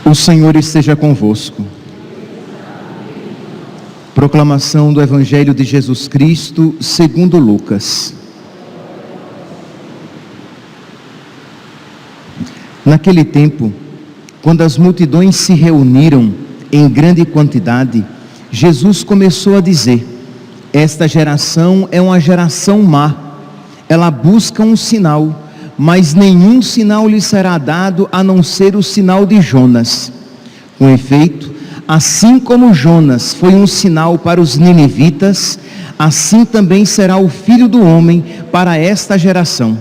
O Senhor esteja convosco. Proclamação do Evangelho de Jesus Cristo segundo Lucas. Naquele tempo, quando as multidões se reuniram em grande quantidade, Jesus começou a dizer: esta geração é uma geração má. Ela busca um sinal, mas nenhum sinal lhe será dado a não ser o sinal de Jonas. Com efeito, assim como Jonas foi um sinal para os ninivitas, assim também será o Filho do Homem para esta geração.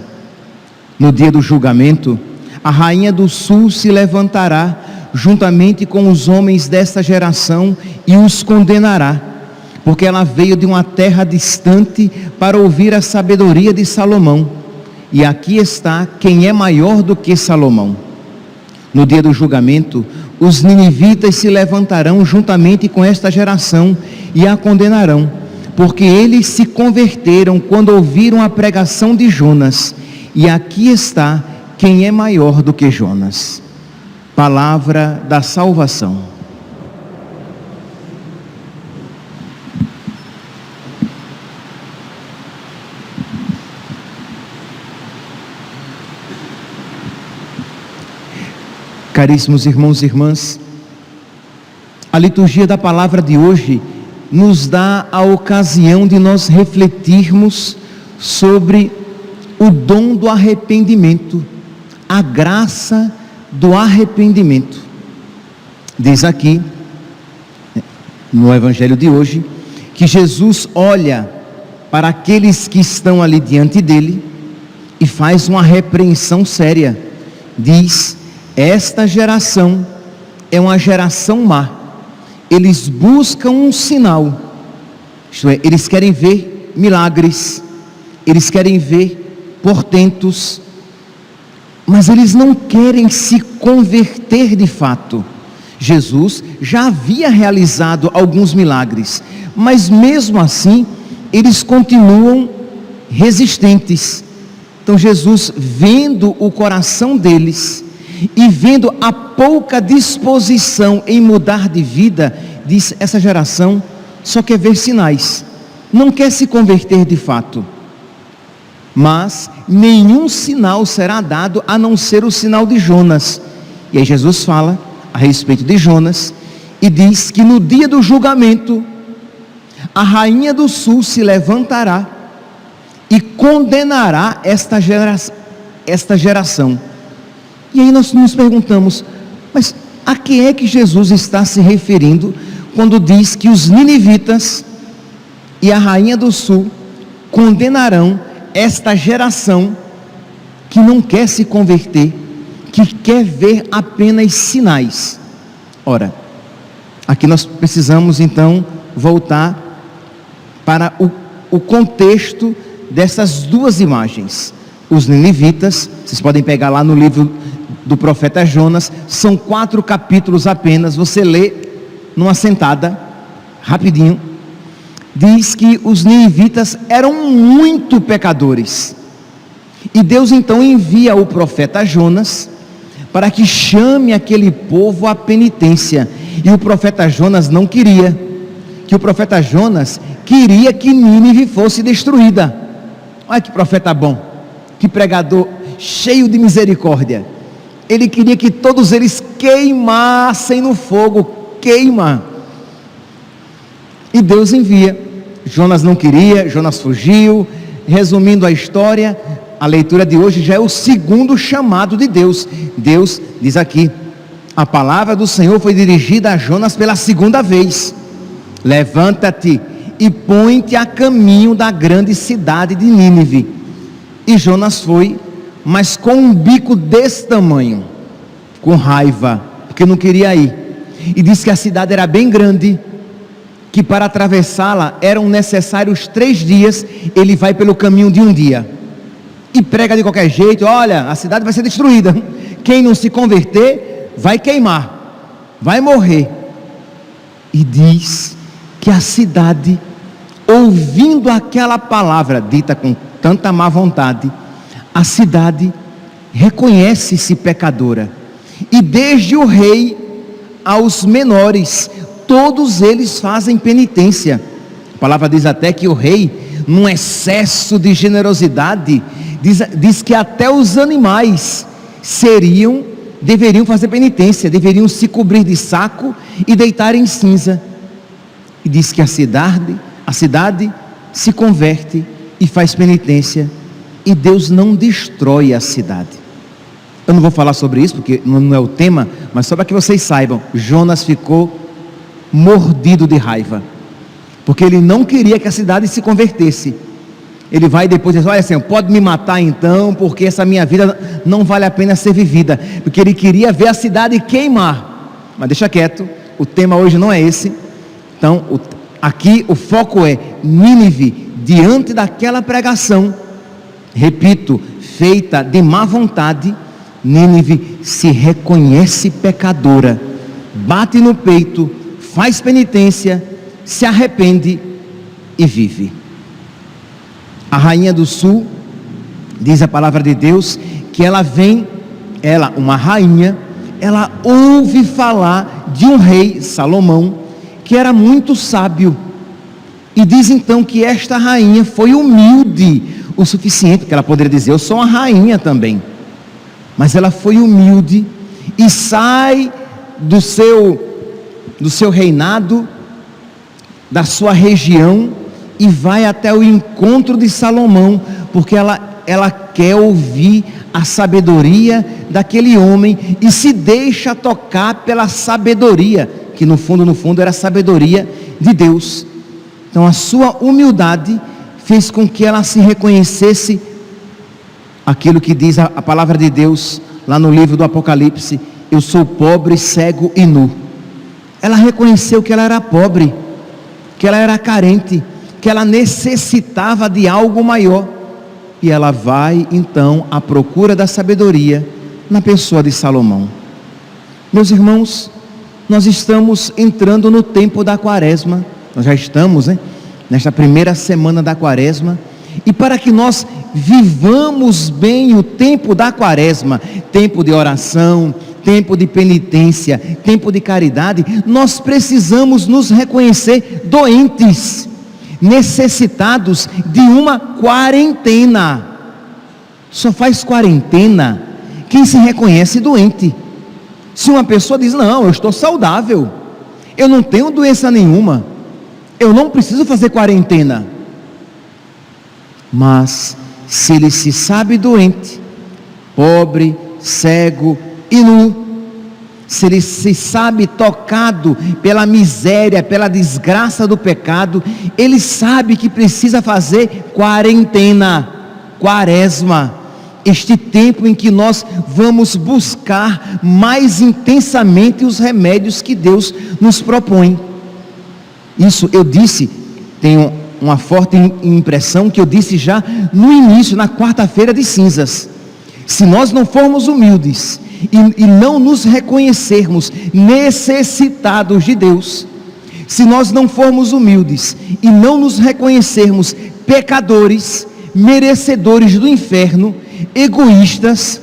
No dia do julgamento, a rainha do sul se levantará juntamente com os homens desta geração e os condenará, porque ela veio de uma terra distante para ouvir a sabedoria de Salomão. E aqui está quem é maior do que Salomão. No dia do julgamento, os ninivitas se levantarão juntamente com esta geração e a condenarão, porque eles se converteram quando ouviram a pregação de Jonas. E aqui está quem é maior do que Jonas. Palavra da salvação. Caríssimos irmãos e irmãs, a liturgia da palavra de hoje nos dá a ocasião de nós refletirmos sobre o dom do arrependimento, a graça do arrependimento. Diz aqui, no Evangelho de hoje, que Jesus olha para aqueles que estão ali diante dele e faz uma repreensão séria. Diz: esta geração é uma geração má. Eles buscam um sinal, isto é, eles querem ver milagres, eles querem ver portentos, mas eles não querem se converter de fato. Jesus já havia realizado alguns milagres, mas mesmo assim, eles continuam resistentes. Então Jesus, vendo o coração deles, e vendo a pouca disposição em mudar de vida, diz: essa geração só quer ver sinais, não quer se converter de fato. Mas nenhum sinal será dado a não ser o sinal de Jonas. E aí Jesus fala a respeito de Jonas e diz que no dia do julgamento, a rainha do sul se levantará e condenará esta geração. E aí nós nos perguntamos: mas a quem é que Jesus está se referindo quando diz que os ninivitas e a rainha do sul condenarão esta geração que não quer se converter, que quer ver apenas sinais? Ora, aqui nós precisamos então voltar para o contexto dessas duas imagens. Os ninivitas, vocês podem pegar lá no livro do profeta Jonas, são 4 capítulos apenas, você lê numa sentada, rapidinho. Diz que os ninivitas eram muito pecadores, e Deus então envia o profeta Jonas para que chame aquele povo à penitência. E o profeta Jonas não queria, que o profeta Jonas queria que Nínive fosse destruída. Olha que profeta bom, que pregador cheio de misericórdia. Ele queria que todos eles queimassem no fogo, queima. E Deus envia. Jonas não queria, Jonas fugiu. Resumindo a história, a leitura de hoje já é o segundo chamado de Deus. Deus diz aqui: a palavra do Senhor foi dirigida a Jonas pela segunda vez: levanta-te e põe-te a caminho da grande cidade de Nínive. E Jonas foi, mas com um bico desse tamanho, com raiva, porque não queria ir. E disse que a cidade era bem grande, que para atravessá-la eram necessários 3 dias. Ele vai pelo caminho de um dia e prega de qualquer jeito: olha, a cidade vai ser destruída, quem não se converter vai queimar, vai morrer. E diz que a cidade, ouvindo aquela palavra dita com tanta má vontade, a cidade reconhece-se pecadora. E desde o rei aos menores, todos eles fazem penitência. A palavra diz até que o rei, num excesso de generosidade, diz que até os animais deveriam fazer penitência, deveriam se cobrir de saco e deitar em cinza. E diz que a cidade se converte e faz penitência, e Deus não destrói a cidade. Eu não vou falar sobre isso porque não é o tema, mas só para que vocês saibam, Jonas ficou mordido de raiva, porque ele não queria que a cidade se convertesse. Ele vai depois dizer: olha, Senhor, pode me matar então, porque essa minha vida não vale a pena ser vivida, porque ele queria ver a cidade queimar. Mas deixa quieto, o tema hoje não é esse. Então aqui o foco é Nínive. Diante daquela pregação, repito, feita de má vontade, Nínive se reconhece pecadora, bate no peito, faz penitência, se arrepende e vive. A rainha do sul, diz a palavra de Deus, que uma rainha, ela ouve falar de um rei, Salomão, que era muito sábio, e diz então que esta rainha foi humilde o suficiente, que ela poderia dizer: eu sou uma rainha também, mas ela foi humilde e sai do seu reinado, da sua região, e vai até o encontro de Salomão, porque ela quer ouvir a sabedoria daquele homem, e se deixa tocar pela sabedoria, que no fundo era a sabedoria de Deus. Então a sua humildade fez com que ela se reconhecesse aquilo que diz a palavra de Deus, lá no livro do Apocalipse: eu sou pobre, cego e nu. Ela reconheceu que ela era pobre, que ela era carente, que ela necessitava de algo maior, e ela vai então à procura da sabedoria na pessoa de Salomão. Meus irmãos, nós estamos entrando no tempo da quaresma, nós já estamos, nesta primeira semana da quaresma, e para que nós vivamos bem o tempo da quaresma, tempo de oração, tempo de penitência, tempo de caridade, nós precisamos nos reconhecer doentes, necessitados de uma quarentena. Só faz quarentena quem se reconhece doente. Se uma pessoa diz: não, eu estou saudável, eu não tenho doença nenhuma, eu não preciso fazer quarentena. Mas se ele se sabe doente, pobre, cego e nu, se ele se sabe tocado pela miséria, pela desgraça do pecado, ele sabe que precisa fazer quarentena, quaresma, este tempo em que nós vamos buscar mais intensamente os remédios que Deus nos propõe. Isso eu disse, tenho uma forte impressão que eu disse já no início, na quarta-feira de cinzas. Se nós não formos humildes e não nos reconhecermos necessitados de Deus, se nós não formos humildes e não nos reconhecermos pecadores, merecedores do inferno, egoístas,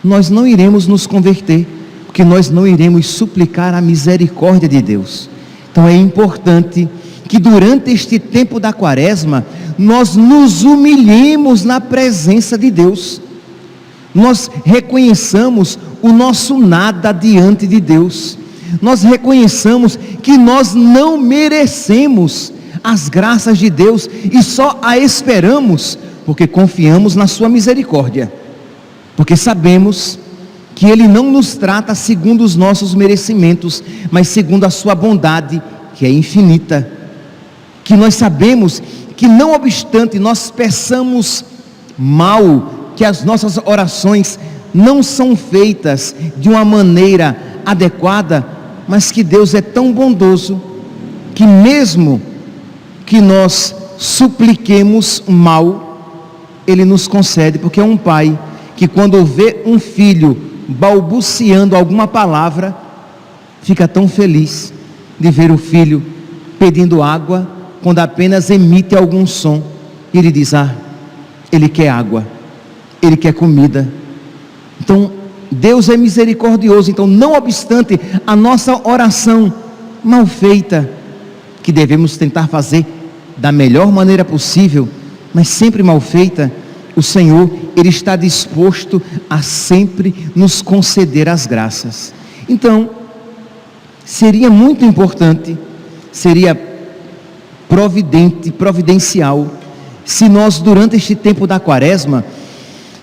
nós não iremos nos converter, porque nós não iremos suplicar a misericórdia de Deus. Então é importante que durante este tempo da quaresma, nós nos humilhemos na presença de Deus, nós reconheçamos o nosso nada diante de Deus, nós reconheçamos que nós não merecemos as graças de Deus e só a esperamos porque confiamos na sua misericórdia, porque sabemos que Ele não nos trata segundo os nossos merecimentos, mas segundo a sua bondade, que é infinita, que nós sabemos que não obstante nós peçamos mal, que as nossas orações não são feitas de uma maneira adequada, mas que Deus é tão bondoso, que mesmo que nós supliquemos mal, Ele nos concede, porque é um pai que quando vê um filho balbuciando alguma palavra, fica tão feliz, de ver o filho pedindo água, quando apenas emite algum som. E ele diz: ele quer água, ele quer comida. Então, Deus é misericordioso. Então, não obstante a nossa oração mal feita, que devemos tentar fazer da melhor maneira possível, mas sempre mal feita, o Senhor, Ele está disposto a sempre nos conceder as graças. Então, seria muito importante, seria providencial, se nós, durante este tempo da Quaresma,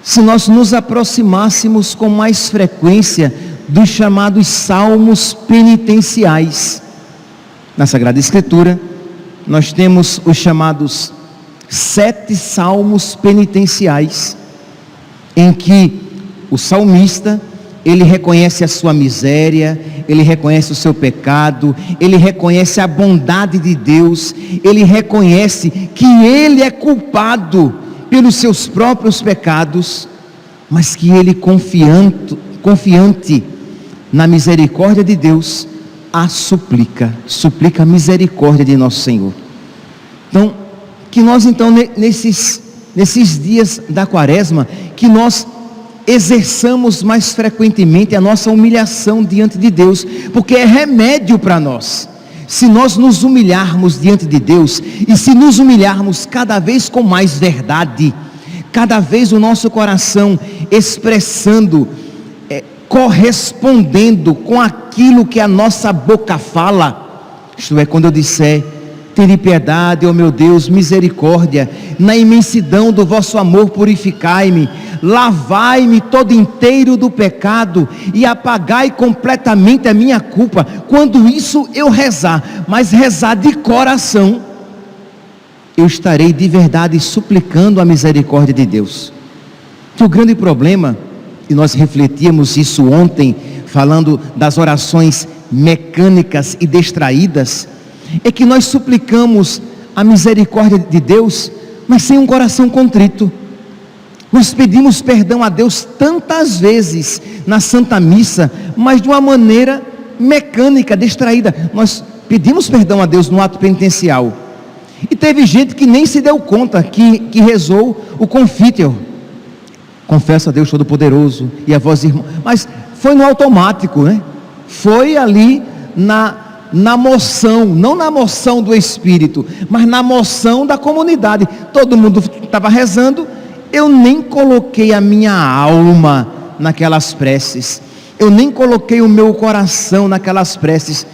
se nós nos aproximássemos com mais frequência dos chamados salmos penitenciais. Na Sagrada Escritura, nós temos os chamados 7 salmos penitenciais, em que o salmista, ele reconhece a sua miséria, ele reconhece o seu pecado, ele reconhece a bondade de Deus, ele reconhece que ele é culpado pelos seus próprios pecados, mas que ele, confiante na misericórdia de Deus, suplica a misericórdia de nosso Senhor. Então, que nós então nesses dias da Quaresma, que nós exerçamos mais frequentemente a nossa humilhação diante de Deus, porque é remédio para nós. Se nós nos humilharmos diante de Deus, e se nos humilharmos cada vez com mais verdade, cada vez o nosso coração expressando, correspondendo com aquilo que a nossa boca fala, isto é, quando eu disser: tende piedade, ó meu Deus, misericórdia, na imensidão do vosso amor purificai-me, lavai-me todo inteiro do pecado e apagai completamente a minha culpa. Quando isso eu rezar, mas rezar de coração, eu estarei de verdade suplicando a misericórdia de Deus. Que o grande problema, e nós refletíamos isso ontem, falando das orações mecânicas e distraídas, é que nós suplicamos a misericórdia de Deus, mas sem um coração contrito. Nós pedimos perdão a Deus tantas vezes na Santa Missa, mas de uma maneira mecânica, distraída. Nós pedimos perdão a Deus no ato penitencial, e teve gente que nem se deu conta que rezou o Confiteor, confesso a Deus Todo-Poderoso e a vós, irmãos, mas foi no automático, né? Foi ali na moção, não na moção do Espírito, mas na moção da comunidade. Todo mundo estava rezando, eu nem coloquei a minha alma naquelas preces, eu nem coloquei o meu coração naquelas preces.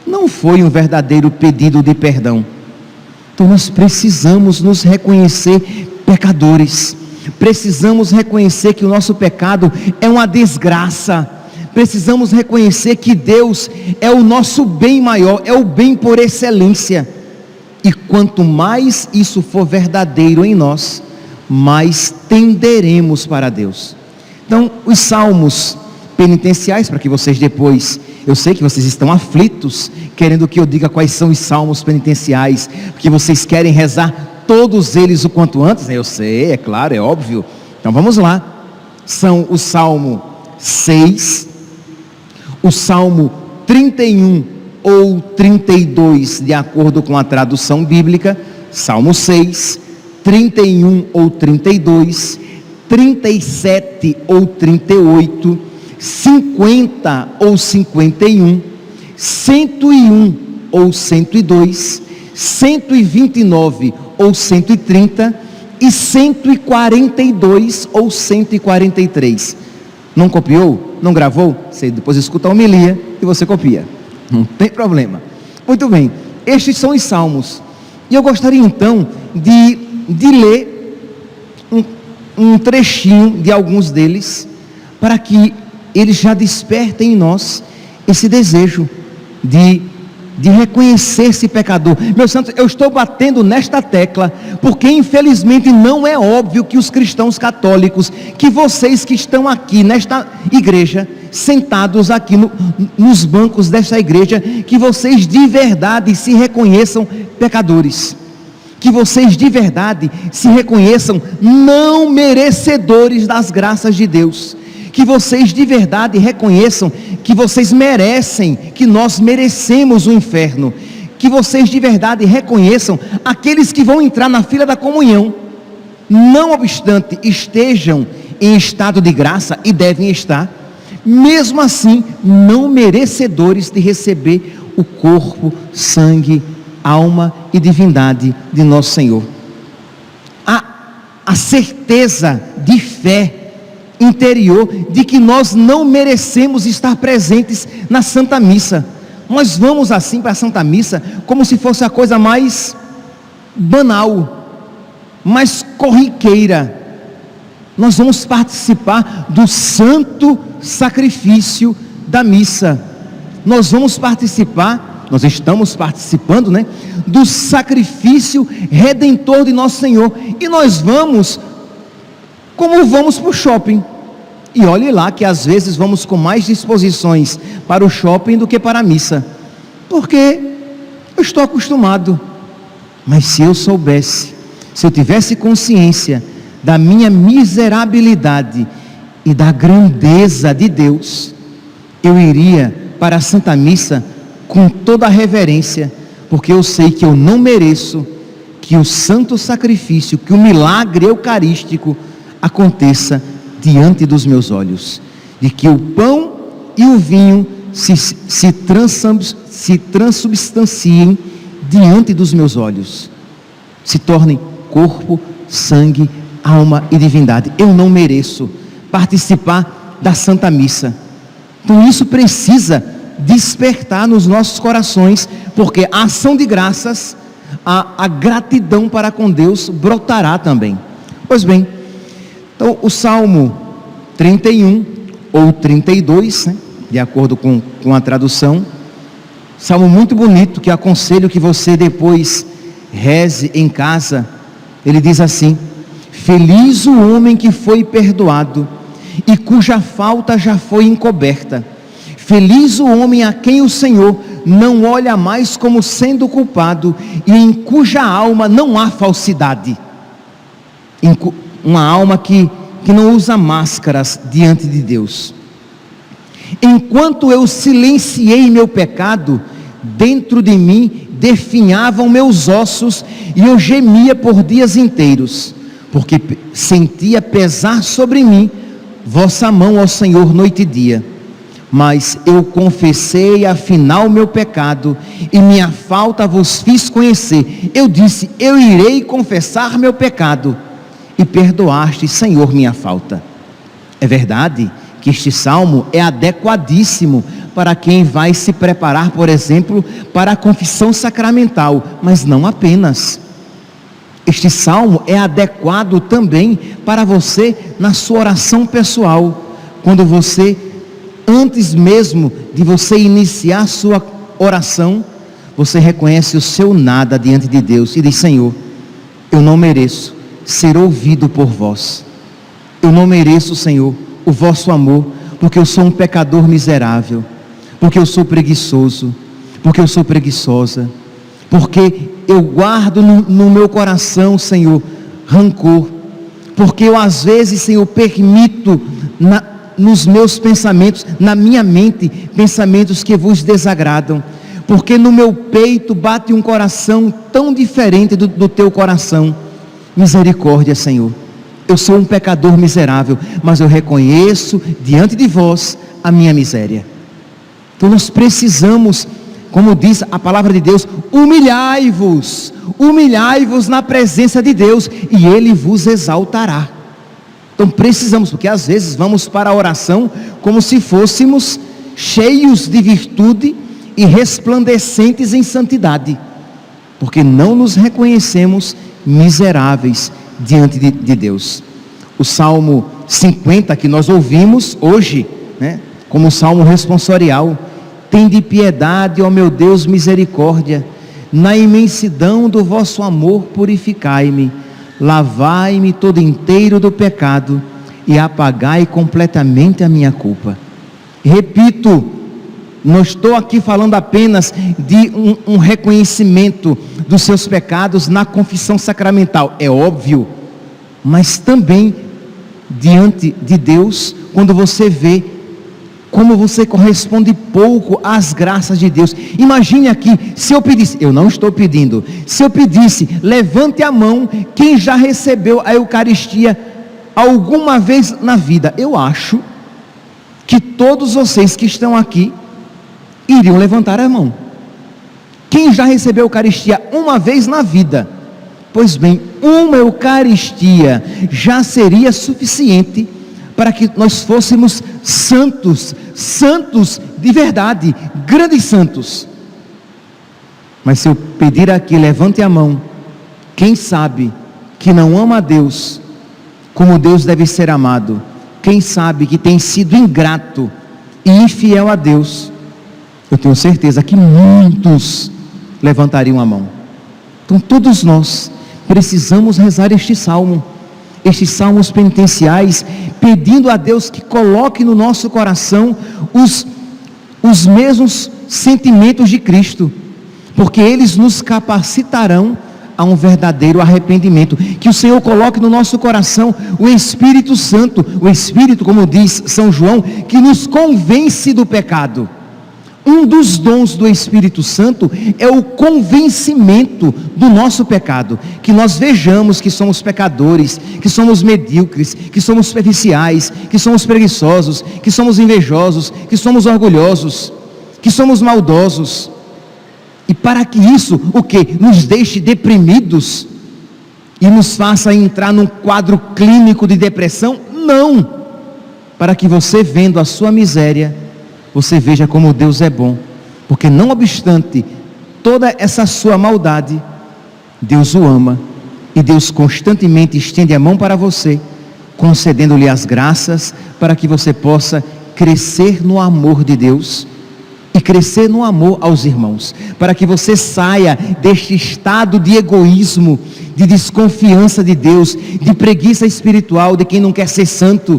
Não foi um verdadeiro pedido de perdão. Então nós precisamos nos reconhecer pecadores, precisamos reconhecer que o nosso pecado é uma desgraça, precisamos reconhecer que Deus é o nosso bem maior, é o bem por excelência, e quanto mais isso for verdadeiro em nós, mais tenderemos para Deus. Então, os salmos penitenciais, para que vocês depois, eu sei que vocês estão aflitos, querendo que eu diga quais são os salmos penitenciais, porque vocês querem rezar todos eles o quanto antes. Eu sei, é claro, é óbvio. Então vamos lá. São o Salmo 6, o Salmo 31 ou 32, de acordo com a tradução bíblica. Salmo 6, 31 ou 32, 37 ou 38, 50 ou 51, 101 ou 102, 129 ou 130 e 142 ou 143. Não copiou? Não gravou? Você depois escuta a homilia e você copia, não tem problema. Muito bem, estes são os salmos, e eu gostaria então de ler um trechinho de alguns deles, para que eles já despertem em nós esse desejo de reconhecer-se pecador. Meus santos, eu estou batendo nesta tecla, porque infelizmente não é óbvio que os cristãos católicos, que vocês que estão aqui nesta igreja, sentados aqui nos bancos desta igreja, que vocês de verdade se reconheçam pecadores, que vocês de verdade se reconheçam não merecedores das graças de Deus, que vocês de verdade reconheçam que vocês merecem, que nós merecemos o inferno, que vocês de verdade reconheçam aqueles que vão entrar na fila da comunhão, não obstante estejam em estado de graça, e devem estar, mesmo assim não merecedores de receber o corpo, sangue, alma e divindade de nosso Senhor. A certeza de fé interior de que nós não merecemos estar presentes na Santa Missa. Nós vamos assim para a Santa Missa como se fosse a coisa mais banal, mais corriqueira. Nós vamos participar do santo sacrifício da missa. Nós vamos participar, nós estamos participando, do sacrifício redentor de nosso Senhor. E nós vamos como vamos para o shopping. E olhe lá que às vezes vamos com mais disposições para o shopping do que para a missa, porque eu estou acostumado. Mas se eu soubesse, se eu tivesse consciência da minha miserabilidade e da grandeza de Deus, eu iria para a Santa Missa com toda a reverência, porque eu sei que eu não mereço que o santo sacrifício, que o milagre eucarístico aconteça diante dos meus olhos, de que o pão e o vinho se transubstanciem diante dos meus olhos, se tornem corpo, sangue, alma e divindade. Eu não mereço participar da Santa Missa. Então isso precisa despertar nos nossos corações, porque a ação de graças, a gratidão para com Deus brotará também. Pois bem, então o Salmo 31 ou 32, de acordo com a tradução, salmo muito bonito, que aconselho que você depois reze em casa. Ele diz assim: feliz o homem que foi perdoado e cuja falta já foi encoberta. Feliz o homem a quem o Senhor não olha mais como sendo culpado e em cuja alma não há falsidade. Uma alma que não usa máscaras diante de Deus. Enquanto eu silenciei meu pecado, dentro de mim definhavam meus ossos e eu gemia por dias inteiros, porque sentia pesar sobre mim vossa mão, ó Senhor, noite e dia. Mas eu confessei afinal meu pecado e minha falta vos fiz conhecer. Eu disse: eu irei confessar meu pecado, e perdoaste, Senhor, minha falta. É verdade que este salmo é adequadíssimo para quem vai se preparar, por exemplo, para a confissão sacramental, mas não apenas. Este salmo é adequado também para você na sua oração pessoal, quando você, antes mesmo de você iniciar a sua oração, você reconhece o seu nada diante de Deus e diz: Senhor, eu não mereço ser ouvido por vós. Eu não mereço, Senhor, o vosso amor, porque eu sou um pecador miserável, porque eu sou preguiçoso, porque eu sou preguiçosa, porque eu guardo no meu coração, Senhor, rancor, porque eu às vezes, Senhor, permito nos meus pensamentos, na minha mente, pensamentos que vos desagradam, porque no meu peito bate um coração tão diferente do teu coração. Misericórdia, Senhor. Eu sou um pecador miserável, mas eu reconheço diante de vós a minha miséria. Então nós precisamos, como diz a palavra de Deus, humilhai-vos na presença de Deus e Ele vos exaltará. Então precisamos, porque às vezes vamos para a oração como se fôssemos cheios de virtude e resplandecentes em santidade, porque não nos reconhecemos miseráveis diante de Deus. O Salmo 50 que nós ouvimos hoje, como Salmo responsorial: tende piedade, ó meu Deus, misericórdia, na imensidão do vosso amor purificai-me, lavai-me todo inteiro do pecado e apagai completamente a minha culpa. Repito, não estou aqui falando apenas de um reconhecimento dos seus pecados na confissão sacramental, é óbvio, mas também diante de Deus, quando você vê como você corresponde pouco às graças de Deus. Imagine aqui, se eu pedisse, eu não estou pedindo, se eu pedisse, levante a mão quem já recebeu a Eucaristia alguma vez na vida. Eu acho que todos vocês que estão aqui iriam levantar a mão. Quem já recebeu a Eucaristia uma vez na vida? Pois bem, uma Eucaristia já seria suficiente para que nós fôssemos santos, santos de verdade, grandes santos. Mas se eu pedir aqui, levante a mão, quem sabe que não ama a Deus como Deus deve ser amado, quem sabe que tem sido ingrato e infiel a Deus, eu tenho certeza que muitos levantariam a mão. Então todos nós precisamos rezar estes salmos penitenciais, pedindo a Deus que coloque no nosso coração os mesmos sentimentos de Cristo, porque eles nos capacitarão a um verdadeiro arrependimento. Que o Senhor coloque no nosso coração o Espírito Santo, o Espírito, como diz São João, que nos convence do pecado. Um dos dons do Espírito Santo é o convencimento do nosso pecado, que nós vejamos que somos pecadores, que somos medíocres, que somos superficiais, que somos preguiçosos, que somos invejosos, que somos orgulhosos, que somos maldosos. E para que isso, o que? Nos deixe deprimidos e nos faça entrar num quadro clínico de depressão? Não! Para que você, vendo a sua miséria, você veja como Deus é bom, porque não obstante toda essa sua maldade, Deus o ama, e Deus constantemente estende a mão para você, concedendo-lhe as graças, para que você possa crescer no amor de Deus, e crescer no amor aos irmãos, para que você saia deste estado de egoísmo, de desconfiança de Deus, de preguiça espiritual, de quem não quer ser santo,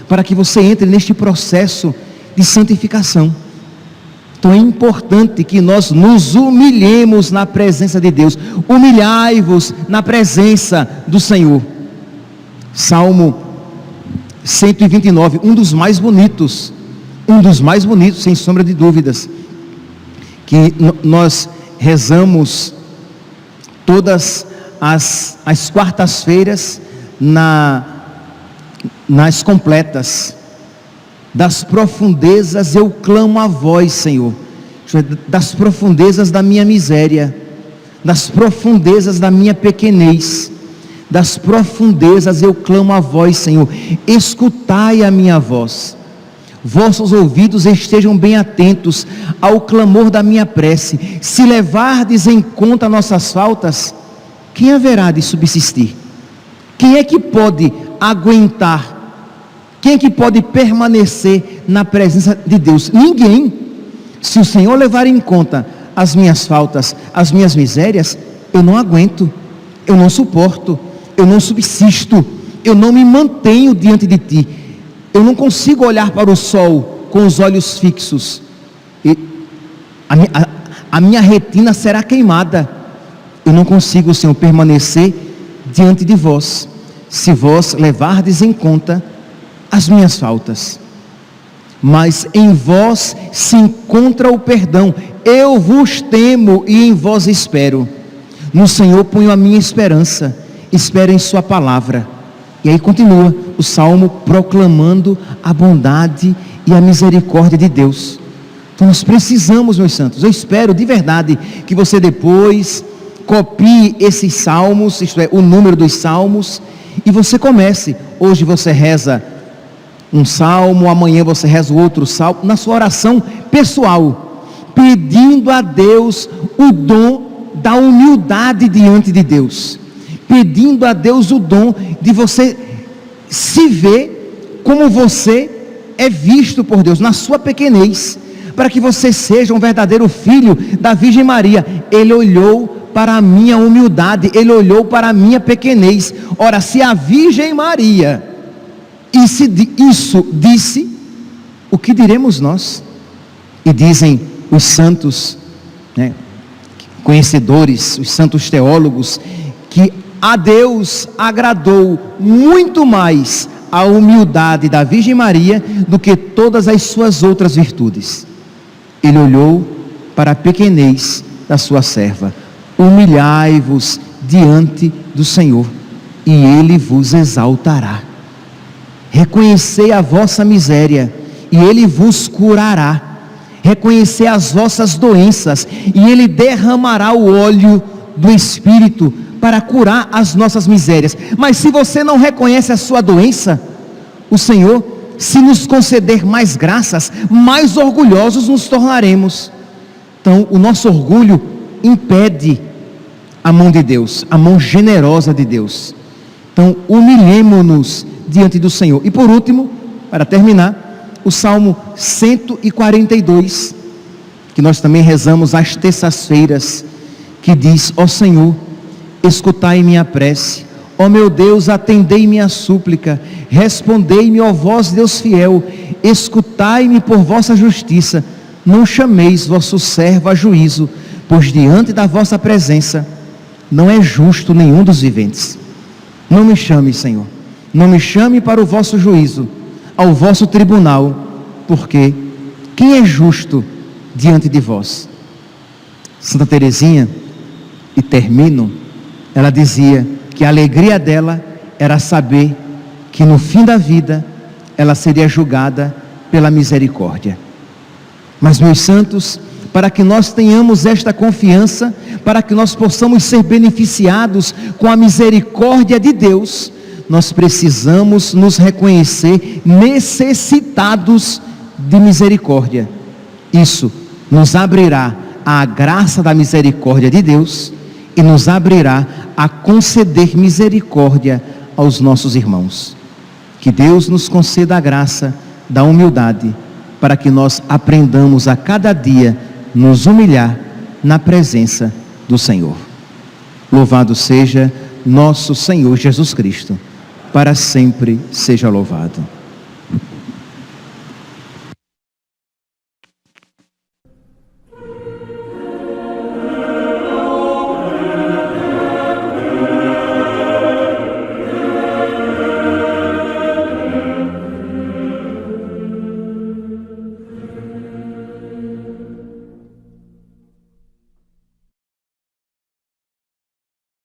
para que você entre neste processo de santificação. Então é importante que nós nos humilhemos na presença de Deus. Humilhai-vos na presença do Senhor. Salmo 129, um dos mais bonitos, sem sombra de dúvidas, que nós rezamos todas as quartas-feiras nas completas. Das profundezas eu clamo a vós, Senhor, das profundezas da minha miséria, das profundezas da minha pequenez, das profundezas eu clamo a vós, Senhor, escutai a minha voz, vossos ouvidos estejam bem atentos ao clamor da minha prece. Se levardes em conta nossas faltas, quem haverá de subsistir? Quem é que pode aguentar? Quem é que pode permanecer na presença de Deus? Ninguém. Se o Senhor levar em conta as minhas faltas, as minhas misérias, eu não aguento, eu não suporto, eu não subsisto, eu não me mantenho diante de Ti. Eu não consigo olhar para o sol com os olhos fixos. A minha retina será queimada. Eu não consigo, Senhor, permanecer diante de vós, se vós levardes em conta as minhas faltas. Mas em vós se encontra o perdão. Eu vos temo e em vós espero. No Senhor ponho a minha esperança. Espero em sua palavra. E aí continua o salmo proclamando a bondade e a misericórdia de Deus. Então nós precisamos, meus santos, eu espero de verdade que você depois copie esses salmos, isto é, o número dos salmos, e você comece. Hoje você reza um salmo, amanhã você reza o outro salmo, na sua oração pessoal, pedindo a Deus o dom da humildade diante de Deus, pedindo a Deus o dom de você se ver como você é visto por Deus, na sua pequenez, para que você seja um verdadeiro filho da Virgem Maria. Ele olhou para a minha humildade, Ele olhou para a minha pequenez. Ora, se a Virgem Maria isso disse, o que diremos nós? E dizem os santos, né, conhecedores, os santos teólogos, que a Deus agradou muito mais a humildade da Virgem Maria do que todas as suas outras virtudes. Ele olhou para a pequenez da sua serva. Humilhai-vos diante do Senhor, e Ele vos exaltará. Reconhecei a vossa miséria, e Ele vos curará. Reconhecei as vossas doenças, e Ele derramará o óleo do Espírito para curar as nossas misérias. Mas se você não reconhece a sua doença, o Senhor, se nos conceder mais graças, mais orgulhosos nos tornaremos. Então, o nosso orgulho impede a mão de Deus, a mão generosa de Deus. Então, humilhemo-nos diante do Senhor. E por último, para terminar, o Salmo 142, que nós também rezamos às terças-feiras, que diz: ó Senhor, escutai minha prece, ó meu Deus, atendei minha súplica, respondei-me, ó vós Deus fiel, escutai-me por vossa justiça, não chameis vosso servo a juízo, pois diante da vossa presença não é justo nenhum dos viventes. Não me chame, Senhor, não me chame para o vosso juízo, ao vosso tribunal, porque quem é justo diante de vós? Santa Teresinha, e termino, ela dizia que a alegria dela era saber que no fim da vida ela seria julgada pela misericórdia. Mas, meus santos, para que nós tenhamos esta confiança, para que nós possamos ser beneficiados com a misericórdia de Deus, nós precisamos nos reconhecer necessitados de misericórdia. Isso nos abrirá à graça da misericórdia de Deus e nos abrirá a conceder misericórdia aos nossos irmãos. Que Deus nos conceda a graça da humildade, para que nós aprendamos a cada dia nos humilhar na presença do Senhor. Louvado seja nosso Senhor Jesus Cristo, para sempre seja louvado.